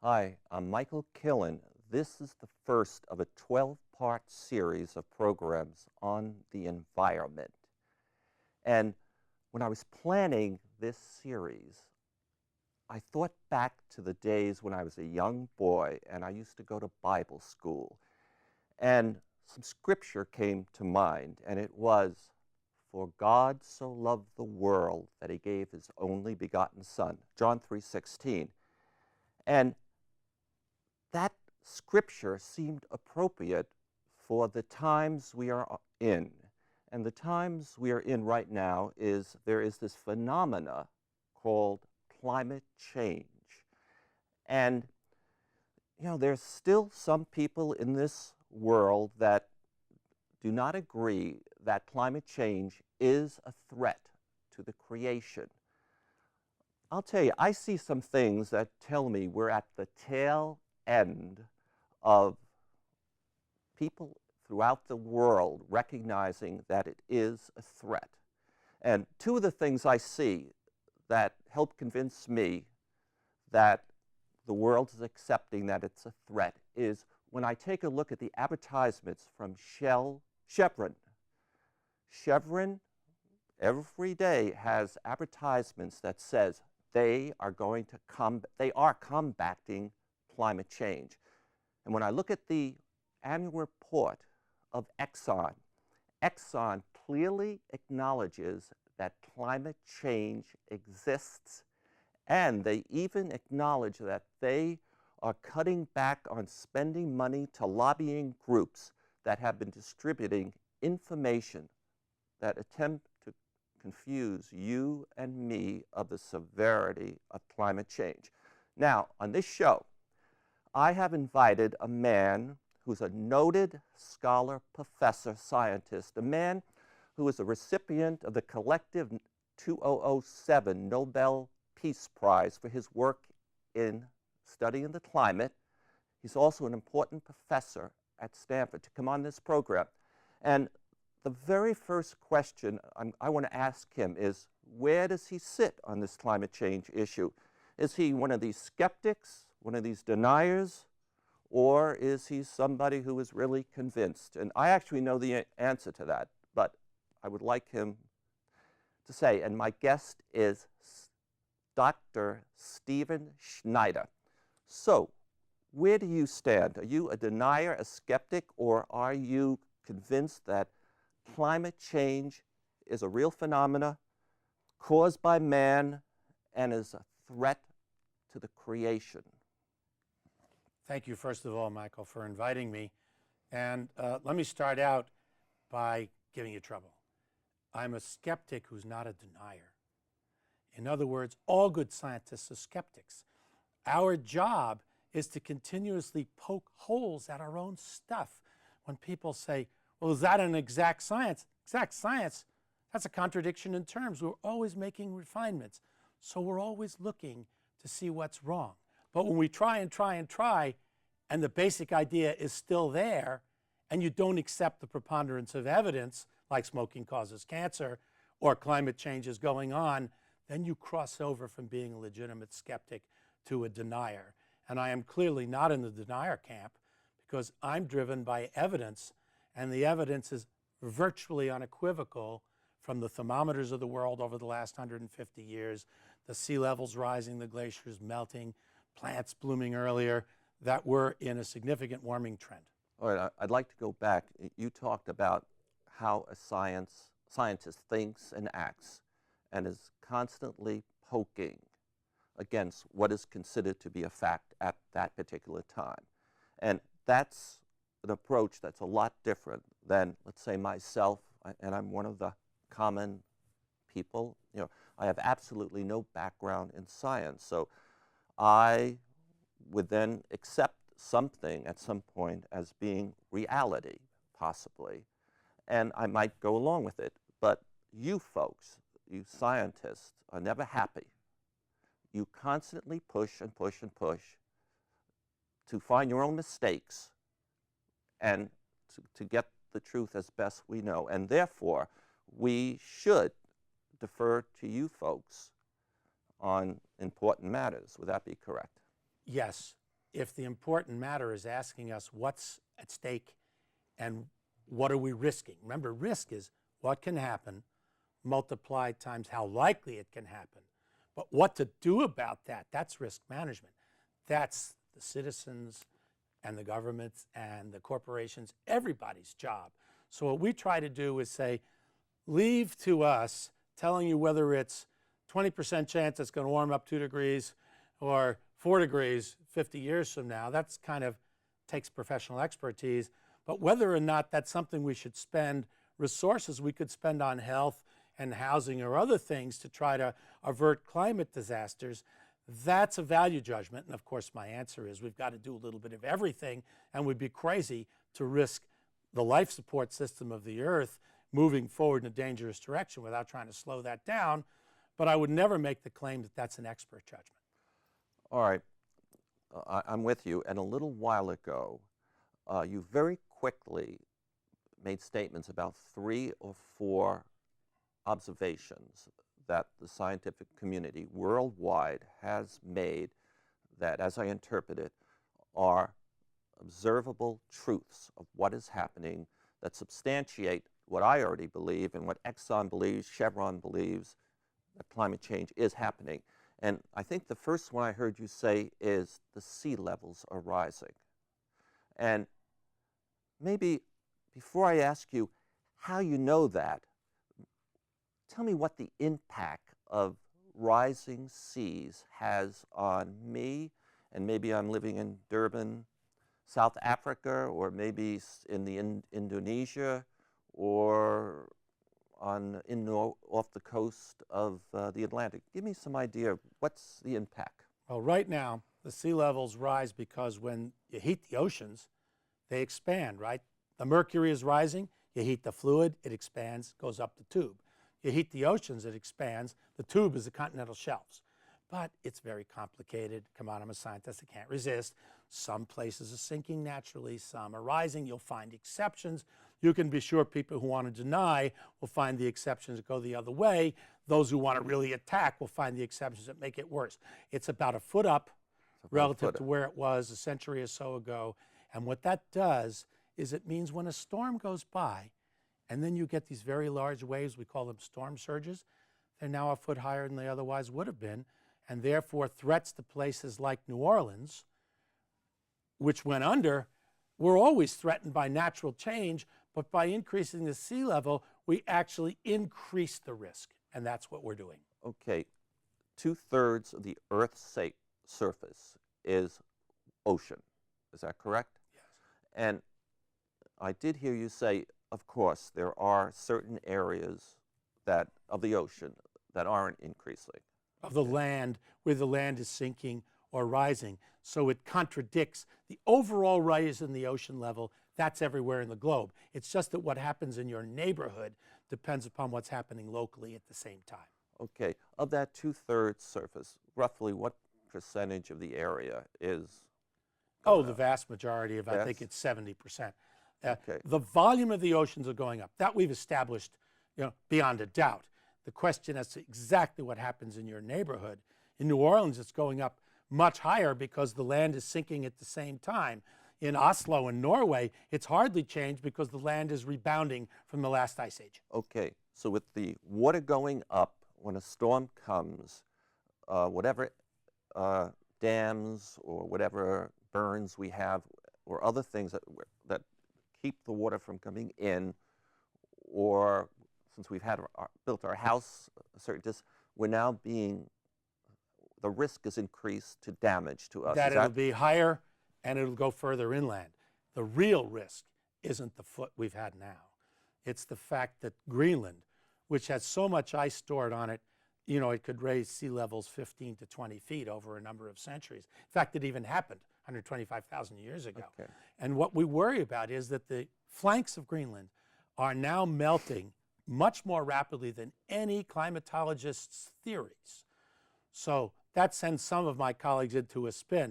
Hi, I'm Michael Killen. This is the first of a 12-part series of programs on the environment. And when I was planning this series, I thought back to the days when I was a young boy and I used to go to Bible school. And some scripture came to mind, and it was, "For God so loved the world that he gave his only begotten Son," John 3:16. And that scripture seemed appropriate for the times we are in. And the times we are in right now is there is this phenomena called climate change. And, there's still some people in this world that do not agree that climate change is a threat to the creation. I'll tell you, I see some things that tell me we're at the tail end of people throughout the world recognizing that it is a threat. And two of the things I see that help convince me that the world is accepting that it's a threat is when I take a look at the advertisements from Chevron. Chevron every day has advertisements that says they are combating climate change. And when I look at the annual report of EXXON, EXXON clearly acknowledges that climate change exists, and they even acknowledge that they are cutting back on spending money to lobbying groups that have been distributing information that attempt to confuse you and me of the severity of climate change. Now, on this show, I have invited a man who's a noted scholar, professor, scientist, a man who is a recipient of the collective 2007 Nobel Peace Prize for his work in studying the climate. He's also an important professor at Stanford to come on this program. And the very first question I want to ask him is, where does he sit on this climate change issue? Is he one of these skeptics, one of these deniers, or is he somebody who is really convinced? And I actually know the answer to that, but I would like him to say, and my guest is Dr. Steve Schneider. So, where do you stand? Are you a denier, a skeptic, or are you convinced that climate change is a real phenomena caused by man and is a threat to the creation? Thank you, first of all, Michael, for inviting me. And let me start out by giving you trouble. I'm a skeptic who's not a denier. In other words, all good scientists are skeptics. Our job is to continuously poke holes at our own stuff. When people say, well, is that an exact science? Exact science, that's a contradiction in terms. We're always making refinements. So we're always looking to see what's wrong. But when we try and try and try, and the basic idea is still there, and you don't accept the preponderance of evidence, like smoking causes cancer, or climate change is going on, then you cross over from being a legitimate skeptic to a denier. And I am clearly not in the denier camp, because I'm driven by evidence, and the evidence is virtually unequivocal from the thermometers of the world over the last 150 years, the sea levels rising, the glaciers melting, plants blooming earlier, that we're in a significant warming trend. All right, I'd like to go back. You talked about how a scientist thinks and acts and is constantly poking against what is considered to be a fact at that particular time. And that's an approach that's a lot different than, let's say, myself, and I'm one of the common people. I have absolutely no background in science, so I would then accept something at some point as being reality, possibly, and I might go along with it. But you folks, you scientists, are never happy. You constantly push and push and push to find your own mistakes and to get the truth as best we know. And therefore, we should defer to you folks on important matters. Would that be correct? Yes, if the important matter is asking us what's at stake and what are we risking. Remember, risk is what can happen multiplied times how likely it can happen. But what to do about that, that's risk management. That's the citizens and the governments and the corporations, everybody's job. So what we try to do is say, leave to us telling you whether it's 20% chance it's going to warm up 2 degrees or 4 degrees 50 years from now. That's kind of takes professional expertise. But whether or not that's something we should spend resources we could spend on health and housing or other things to try to avert climate disasters, that's a value judgment. And of course, my answer is we've got to do a little bit of everything, and we'd be crazy to risk the life support system of the Earth moving forward in a dangerous direction without trying to slow that down. But I would never make the claim that that's an expert judgment. All right. I'm with you. And a little while ago, you very quickly made statements about 3 or 4 observations that the scientific community worldwide has made that, as I interpret it, are observable truths of what is happening that substantiate what I already believe and what Exxon believes, Chevron believes, that climate change is happening. And I think the first one I heard you say is the sea levels are rising. And maybe before I ask you how you know that, tell me what the impact of rising seas has on me, and maybe I'm living in Durban, South Africa, or maybe in Indonesia, or off the coast of the Atlantic. Give me some idea of what's the impact. Well, right now, the sea levels rise because when you heat the oceans, they expand, right? The mercury is rising, you heat the fluid, it expands, goes up the tube. You heat the oceans, it expands. The tube is the continental shelves. But it's very complicated. Come on, I'm a scientist, I can't resist. Some places are sinking naturally, some are rising. You'll find exceptions. You can be sure people who want to deny will find the exceptions that go the other way. Those who want to really attack will find the exceptions that make it worse. It's about a foot up relative to where it was a century or so ago. And what that does is it means when a storm goes by, and then you get these very large waves, we call them storm surges, they're now a foot higher than they otherwise would have been, and therefore threats to places like New Orleans, which went under, were always threatened by natural change, but by increasing the sea level, we actually increase the risk, and that's what we're doing. Okay, 2/3 of the Earth's surface is ocean. Is that correct? Yes. And I did hear you say, of course, there are certain areas of the ocean that aren't increasing. Of the land, where the land is sinking or rising. So it contradicts the overall rise in the ocean level. That's everywhere in the globe. It's just that what happens in your neighborhood depends upon what's happening locally at the same time. Okay, of that 2/3 surface, roughly what percentage of the area is? Oh, the vast majority of, I think it's 70%. Okay. The volume of the oceans are going up. That we've established, beyond a doubt. The question as to exactly what happens in your neighborhood. In New Orleans, it's going up much higher because the land is sinking at the same time. In Oslo in Norway, it's hardly changed because the land is rebounding from the last ice age. Okay, so with the water going up, when a storm comes, whatever dams or whatever burns we have or other things that keep the water from coming in, or since we've built our house a certain distance, the risk is increased to damage to us. That it'll be higher and it'll go further inland. The real risk isn't the foot we've had now. It's the fact that Greenland, which has so much ice stored on it, it could raise sea levels 15 to 20 feet over a number of centuries. In fact, it even happened 125,000 years ago. Okay. And what we worry about is that the flanks of Greenland are now melting much more rapidly than any climatologist's theories. So that sends some of my colleagues into a spin.